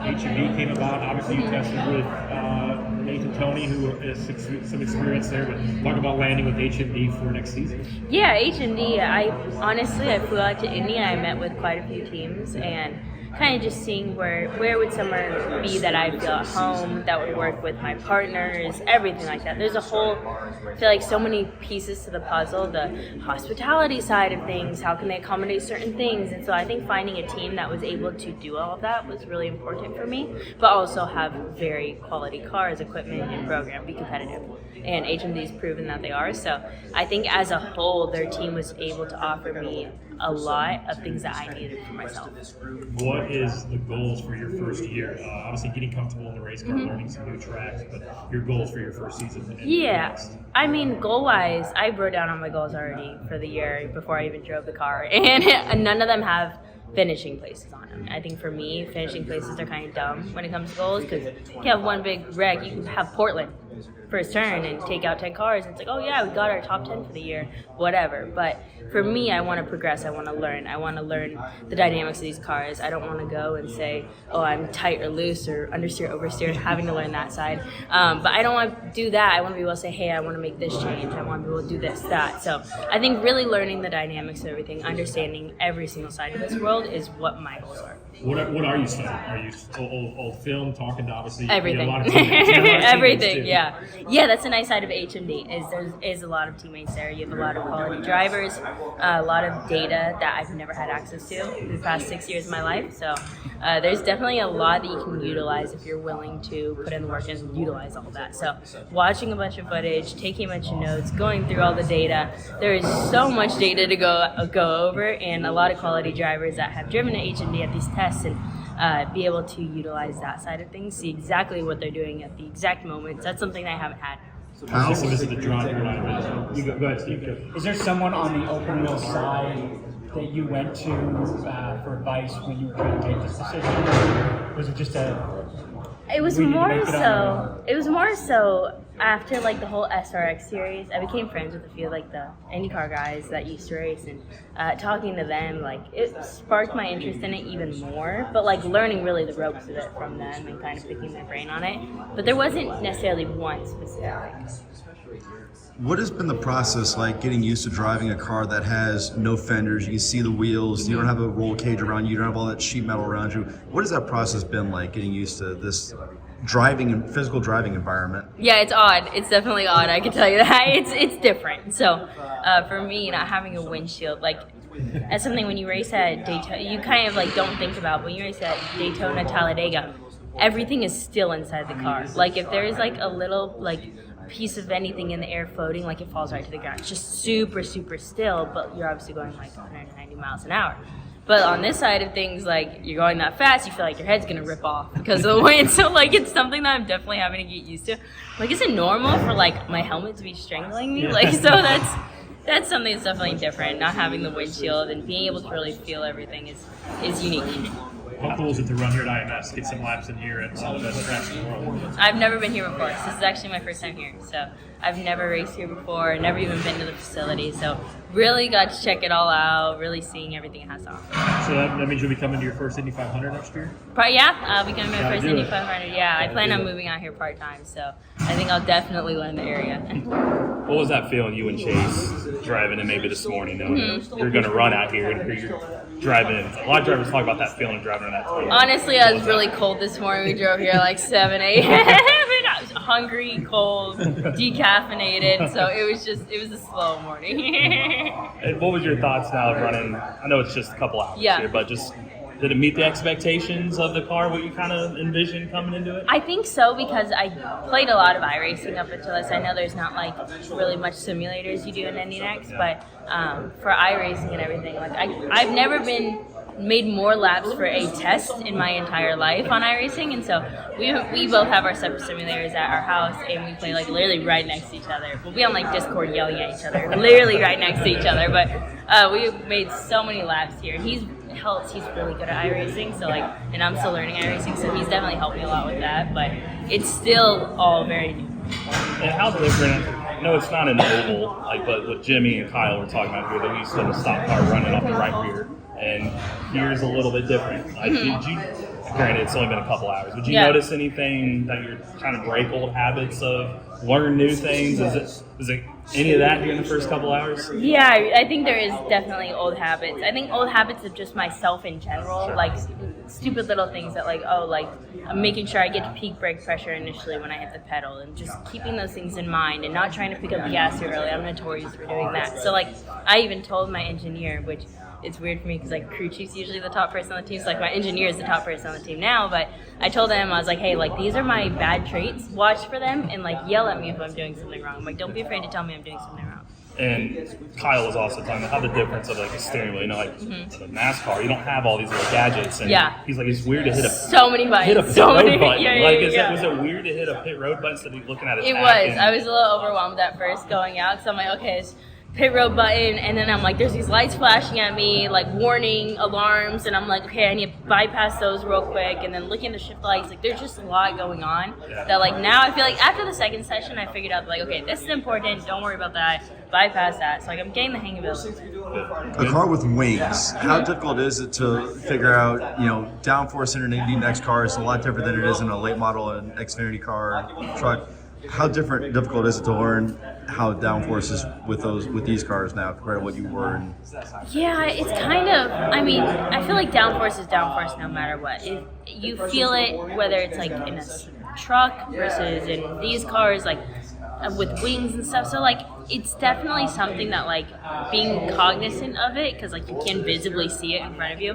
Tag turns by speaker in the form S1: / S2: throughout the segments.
S1: HMD came about. Obviously, you tested with Nathan Tony, who has some experience there. But talk about landing with HMD for next season.
S2: Yeah, HMD. I flew out to Indy and I met with quite a few teams and kind of just seeing where would somewhere be that I feel at home, that would work with my partners, everything like that. There's a whole, I feel like so many pieces to the puzzle, the hospitality side of things, how can they accommodate certain things, and so I think finding a team that was able to do all of that was really important for me, but also have very quality cars, equipment, and program, be competitive. And HMD's proven that they are, so I think as a whole, their team was able to offer me a lot of things that I needed for myself.
S1: What is the goals for your first year? Obviously, getting comfortable in the race car, learning some new tracks, but your goals for your first season.
S2: Yeah, I mean, goal-wise, I wrote down all my goals already for the year before I even drove the car, and none of them have finishing places on them. I think for me, finishing places are kind of dumb when it comes to goals because you can have one big wreck. You can have Portland first turn and take out 10 cars and it's like, oh yeah, we got our top 10 for the year, whatever. But for me, I want to progress. I want to learn the dynamics of these cars. I don't want to go and say, oh, I'm tight or loose or understeer, oversteer, having to learn that side. But I don't want to do that. I want to be able to say, hey, I want to make this change. I want to be able to do this, that. So I think really learning the dynamics of everything, understanding every single side of this world is what my goals are.
S1: What are you studying? Are you old film, talking to obviously
S2: everything?
S1: A lot of teammates,
S2: everything, yeah. Yeah, that's the nice side of HMD is there is a lot of teammates there. You have a lot of quality drivers, a lot of data that I've never had access to in the past 6 years of my life. So there's definitely a lot that you can utilize if you're willing to put in the work and utilize all of that. So watching a bunch of footage, taking a bunch of notes, going through all the data. There is so much data to go over, and a lot of quality drivers that have driven to HMD at these tests and be able to utilize that side of things, see exactly what they're doing at the exact moments. That's something I haven't had.
S1: How is the driver line? Go ahead, Steve.
S3: Is there someone on the open wheel side that you went to for advice when you were trying to make this decision? Or was it just
S2: It was more so after like the whole SRX series. I became friends with a few like the IndyCar guys that used to race, and talking to them, like it sparked my interest in it even more. But like learning really the ropes of it from them and kind of picking their brain on it. But there wasn't necessarily one specific.
S4: What has been the process like getting used to driving a car that has no fenders? You can see the wheels, you don't have a roll cage around you, you don't have all that sheet metal around you. What has that process been like getting used to this driving and physical driving environment?
S2: Yeah, it's odd. It's definitely odd. I can tell you that. It's different. So for me, not having a windshield, like that's something when you race at Daytona, you kind of like don't think about. When you race at Daytona, Talladega, everything is still inside the car. Like if there is like a little like piece of anything in the air floating, like it falls right to the ground. It's just super, super still, but you're obviously going like 190 miles an hour. But on this side of things, like you're going that fast, you feel like your head's gonna rip off because of the wind. So like it's something that I'm definitely having to get used to. Like, is it normal for like my helmet to be strangling me? Like, so that's something that's definitely different. Not having the windshield and being able to really feel everything is unique.
S1: How cool is it to run here at IMS, get some laps in here at some of the best tracks in the world?
S2: I've never been here before. This is actually my first time here. So I've never raced here before, never even been to the facility. So really got to check it all out, really seeing everything it has to offer.
S1: So that means you'll be coming to your first Indy 500 next year?
S2: Yeah, I'll be coming to my first Indy
S1: it.
S2: 500. Yeah, I plan on moving out here part-time. So I think I'll definitely learn the area.
S5: What was that feeling, you and Chase, driving in maybe this morning, knowing that you're going to run out here and here you're driving in? A lot of drivers talk about that feeling of driving in that time.
S2: Honestly, I was really cold this morning. We drove here like 7, 8. I was hungry, cold, decaffeinated, so it was a slow morning.
S5: And what was your thoughts now of running? I know it's just a couple hours here, but just did it meet the expectations of the car, what you kind of envisioned coming into it?
S2: I think so, because I played a lot of iRacing up until this. I know there's not like really much simulators you do in Indy NXT, but for iRacing and everything, like I've never made more laps for a test in my entire life on iRacing, and so we both have our separate simulators at our house, and we play like literally right next to each other. We'll be on like Discord yelling at each other, literally right next to each other, but we made so many laps here. He's really good at iRacing, so like, and I'm still learning iRacing, so he's definitely helped me a lot with that, but it's still all very new.
S5: And how different, I know it's not an oval, like, but what Jimmy and Kyle were talking about here, they used to have a stock car running off the right rear, and here's a little bit different. Like, granted, it's only been a couple hours. Would you
S2: Yeah.
S5: notice anything that you're trying to break old habits of, learn new things? Is it any of that during the first couple hours?
S2: Yeah, I think there is definitely old habits. I think old habits of just myself in general,
S5: Sure.
S2: like stupid little things that like, oh, like I'm making sure I get to peak brake pressure initially when I hit the pedal, and just keeping those things in mind and not trying to pick up the gas too early. I'm notorious for doing that. So like I even told my engineer, which it's weird for me because like crew chief's usually the top person on the team, so like my engineer is the top person on the team now, but I told him, I was like, hey, like these are my bad traits, watch for them and like yell at me if I'm doing something wrong. I'm like, don't be afraid to tell me I'm doing something wrong.
S5: And Kyle was also talking about how the difference of like a steering wheel, you know, like the NASCAR, you don't have all these little gadgets. And
S2: Yeah.
S5: he's like, it's weird to hit
S2: So many buttons.
S5: hit a pit
S2: so
S5: road
S2: many,
S5: button.
S2: yeah,
S5: Like,
S2: yeah.
S5: was it weird to hit a pit road button instead of looking at a
S2: It
S5: tag
S2: was.
S5: and-
S2: I was a little overwhelmed at first going out because I'm like, okay, it's pit road button, and then I'm like, there's these lights flashing at me, like warning alarms, and I'm like, okay, I need to bypass those real quick, and then looking at the shift lights, like there's just a lot going on that like now I feel like after the second session I figured out like, okay, this is important, don't worry about that, bypass that. So like I'm getting the hang of it.
S4: A car with wings, how difficult is it to figure out, you know, downforce in an Indy NXT car is a lot different than it is in a late model and Xfinity car, truck. How difficult is it to learn how downforce is with these cars now compared to what you were in?
S2: Yeah, it's kind of, I mean, I feel like downforce is downforce no matter what. If you feel it, whether it's like in a truck versus in these cars, like with wings and stuff. So like, it's definitely something that like being cognizant of it, because like you can visibly see it in front of you.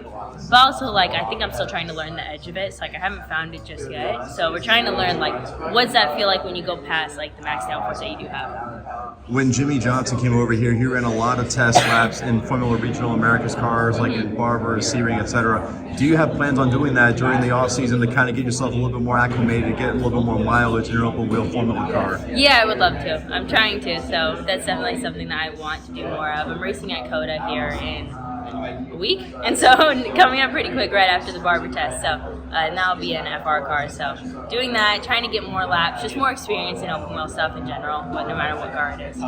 S2: But also like, I think I'm still trying to learn the edge of it. So like I haven't found it just yet. So we're trying to learn like, what's that feel like when you go past like the max downforce that you do have.
S4: When Jimmy Johnson came over here, he ran a lot of test laps in Formula Regional Americas cars, like in Barber, C-Ring, etc. Do you have plans on doing that during the off season to kind of get yourself a little bit more acclimated, get a little bit more mileage in your open wheel Formula car?
S2: Yeah, I would love to. I'm trying to, so that's definitely something that I want to do more of. I'm racing at Coda here in a week, and so coming up pretty quick right after the Barber test. So now I'll be in an FR car. So doing that, trying to get more laps, just more experience in open wheel stuff in general, but no matter what car it is.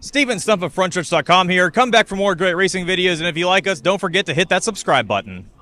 S6: Steven Stump of Frontstretch.com here. Come back for more great racing videos, and if you like us, don't forget to hit that subscribe button.